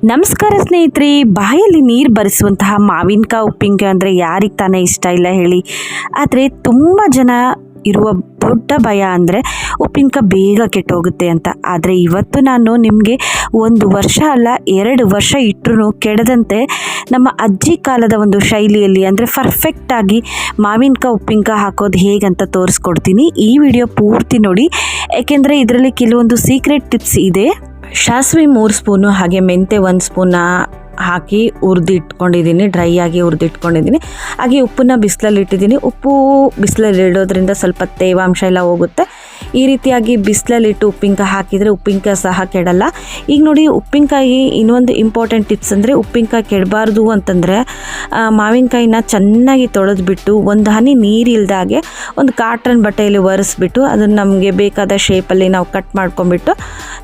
ನಮಸ್ಕಾರ ಸ್ನೇಹಿತರೆ, ಬಾಯಲ್ಲಿ ನೀರು ಬರಿಸುವಂತಹ ಮಾವಿನಕಾಯಿ ಉಪ್ಪಿನಕಾಯಿ ಅಂದರೆ ಯಾರಿಗೆ ತಾನೇ ಇಷ್ಟ ಇಲ್ಲ ಹೇಳಿ. ಆದರೆ ತುಂಬ ಜನ ಇರುವ ದೊಡ್ಡ ಭಯ ಅಂದರೆ ಉಪ್ಪಿನಕಾಯಿ ಬೇಗ ಕೆಟ್ಟೋಗುತ್ತೆ ಅಂತ. ಆದರೆ ಇವತ್ತು ನಾನು ನಿಮಗೆ 1 ವರ್ಷ ಅಲ್ಲ 2 ವರ್ಷ ಇಟ್ಟರೂ ಕೆಡದಂತೆ ನಮ್ಮ ಅಜ್ಜಿ ಕಾಲದ ಒಂದು ಶೈಲಿಯಲ್ಲಿ ಅಂದರೆ ಪರ್ಫೆಕ್ಟಾಗಿ ಮಾವಿನಕಾಯಿ ಉಪ್ಪಿನಕಾಯಿ ಹಾಕೋದು ಹೇಗಂತ ತೋರಿಸ್ಕೊಡ್ತೀನಿ. ಈ ವಿಡಿಯೋ ಪೂರ್ತಿ ನೋಡಿ, ಏಕೆಂದರೆ ಇದರಲ್ಲಿ ಕೆಲವೊಂದು ಸೀಕ್ರೆಟ್ ಟಿಪ್ಸ್ ಇದೆ. ಸಾಸಿವೆ 3 ಸ್ಪೂನು, ಹಾಗೆ ಮೆಂತೆ 1 ಸ್ಪೂನ ಹಾಕಿ ಹುರಿದಿಟ್ಕೊಂಡಿದ್ದೀನಿ, ಡ್ರೈ ಆಗಿ ಹುರಿದಿಟ್ಕೊಂಡಿದ್ದೀನಿ. ಹಾಗೆ ಉಪ್ಪನ್ನ ಬಿಸಿಲಲ್ಲಿ ಇಟ್ಟಿದ್ದೀನಿ. ಉಪ್ಪು ಬಿಸಿಲಲ್ಲಿ ಇಡೋದ್ರಿಂದ ಸ್ವಲ್ಪ ತೇವಾಂಶ ಎಲ್ಲ ಹೋಗುತ್ತೆ. ಈ ರೀತಿಯಾಗಿ ಬಿಸಿಲಲ್ಲಿಟ್ಟು ಉಪ್ಪಿನಕಾಯಿ ಹಾಕಿದರೆ ಉಪ್ಪಿನಕಾಯಿ ಸಹ ಕೆಡಲ್ಲ. ಈಗ ನೋಡಿ, ಉಪ್ಪಿನಕಾಯಿ ಇನ್ನೊಂದು ಇಂಪಾರ್ಟೆಂಟ್ ಟಿಪ್ಸ್ ಅಂದರೆ ಉಪ್ಪಿನಕಾಯಿ ಕೆಡಬಾರ್ದು ಅಂತಂದರೆ ಮಾವಿನಕಾಯಿನ ಚೆನ್ನಾಗಿ ತೊಳೆದ್ಬಿಟ್ಟು ಒಂದು ಹನಿ ನೀರಿಲ್ದಾಗೆ ಒಂದು ಕಾಟನ್ ಬಟ್ಟೆಯಲ್ಲಿ ಒರೆಸ್ಬಿಟ್ಟು ಅದನ್ನು ನಮಗೆ ಬೇಕಾದ ಶೇಪಲ್ಲಿ ನಾವು ಕಟ್ ಮಾಡ್ಕೊಂಬಿಟ್ಟು,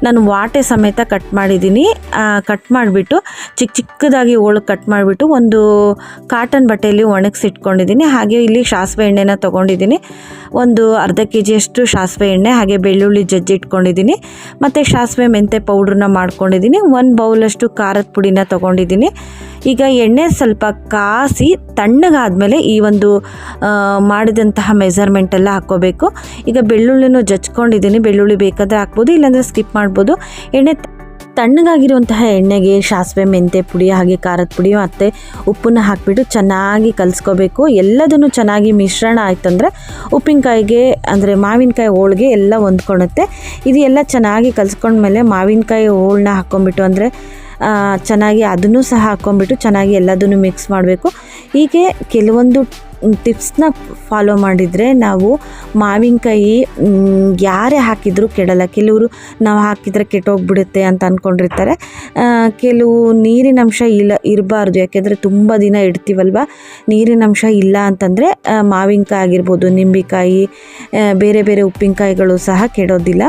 ನಾನು ವಾಟೆ ಸಮೇತ ಕಟ್ ಮಾಡಿದ್ದೀನಿ. ಕಟ್ ಮಾಡಿಬಿಟ್ಟು ಚಿಕ್ಕದಾಗಿ ಹೋಳು ಕಟ್ ಮಾಡಿಬಿಟ್ಟು ಒಂದು ಕಾಟನ್ ಬಟ್ಟೆಯಲ್ಲಿ ಒಣಗಿಸಿಟ್ಕೊಂಡಿದ್ದೀನಿ. ಹಾಗೆ ಇಲ್ಲಿ ಸಾಸಿವೆ ಎಣ್ಣೆನ ತೊಗೊಂಡಿದ್ದೀನಿ, ಒಂದು ಅರ್ಧ ಕೆಜಿಯಷ್ಟು ಸಾಸಿವೆ ಎಣ್ಣೆ, ಹಾಗೆ ಬೆಳ್ಳುಳ್ಳಿ ಜಜ್ಜಿಟ್ಕೊಂಡಿದ್ದೀನಿ, ಮತ್ತು ಸಾಸಿವೆ ಮೆಂತೆ ಪೌಡ್ರನ್ನ ಮಾಡ್ಕೊಂಡಿದ್ದೀನಿ. 1 ಬೌಲಷ್ಟು ಖಾರದ ಪುಡಿನ ತೊಗೊಂಡಿದ್ದೀನಿ. ಈಗ ಎಣ್ಣೆ ಸ್ವಲ್ಪ ಕಾಸಿ ತಣ್ಣಗಾದ್ಮೇಲೆ ಈ ಒಂದು ಮಾಡಿದಂತಹ ಮೆಜರ್ಮೆಂಟೆಲ್ಲ ಹಾಕ್ಕೋಬೇಕು. ಈಗ ಬೆಳ್ಳುಳ್ಳಿನೂ ಜಜ್ಕೊಂಡಿದ್ದೀನಿ, ಬೆಳ್ಳುಳ್ಳಿ ಬೇಕಾದರೆ ಹಾಕ್ಬೋದು, ಇಲ್ಲಾಂದರೆ ಸ್ಕಿಪ್ ಮಾಡ್ಬೋದು. ಎಣ್ಣೆ ತಣ್ಣಗಾಗಿರುವಂತಹ ಎಣ್ಣೆಗೆ ಸಾಸಿವೆ ಮೆಂತೆ ಪುಡಿ ಹಾಗೆ ಖಾರದ ಪುಡಿ ಮತ್ತು ಉಪ್ಪನ್ನು ಹಾಕಿಬಿಟ್ಟು ಚೆನ್ನಾಗಿ ಕಲಿಸ್ಕೋಬೇಕು. ಎಲ್ಲದನ್ನು ಚೆನ್ನಾಗಿ ಮಿಶ್ರಣ ಆಯ್ತಂದರೆ ಉಪ್ಪಿನಕಾಯಿಗೆ ಅಂದರೆ ಮಾವಿನಕಾಯಿ ಹೋಳಿಗೆ ಎಲ್ಲ ಹೊಂದ್ಕೊಳುತ್ತೆ. ಇದು ಎಲ್ಲ ಚೆನ್ನಾಗಿ ಕಲಿಸ್ಕೊಂಡ್ಮೇಲೆ ಮಾವಿನಕಾಯಿ ಹೋಳನ್ನ ಹಾಕ್ಕೊಂಬಿಟ್ಟು ಅಂದರೆ ಚೆನ್ನಾಗಿ ಅದನ್ನು ಸಹ ಹಾಕ್ಕೊಂಬಿಟ್ಟು ಚೆನ್ನಾಗಿ ಎಲ್ಲದನ್ನು ಮಿಕ್ಸ್ ಮಾಡಬೇಕು. ಹೀಗೆ ಕೆಲವೊಂದು ಟಿಪ್ಸ್ನ ಫಾಲೋ ಮಾಡಿದರೆ ನಾವು ಮಾವಿನಕಾಯಿ ಯಾರೇ ಹಾಕಿದರೂ ಕೆಡಲ್ಲ. ಕೆಲವರು ನಾವು ಹಾಕಿದರೆ ಕೆಟ್ಟೋಗ್ಬಿಡುತ್ತೆ ಅಂತ ಅಂದ್ಕೊಂಡಿರ್ತಾರೆ. ಕೆಲವು ನೀರಿನಂಶ ಇರಬಾರ್ದು, ಯಾಕೆಂದರೆ ತುಂಬ ದಿನ ಇಡ್ತೀವಲ್ವ. ನೀರಿನಂಶ ಇಲ್ಲ ಅಂತಂದರೆ ಮಾವಿನಕಾಯಿ ಆಗಿರ್ಬೋದು, ನಿಂಬೆಕಾಯಿ, ಬೇರೆ ಬೇರೆ ಉಪ್ಪಿನಕಾಯಿಗಳು ಸಹ ಕೆಡೋದಿಲ್ಲ.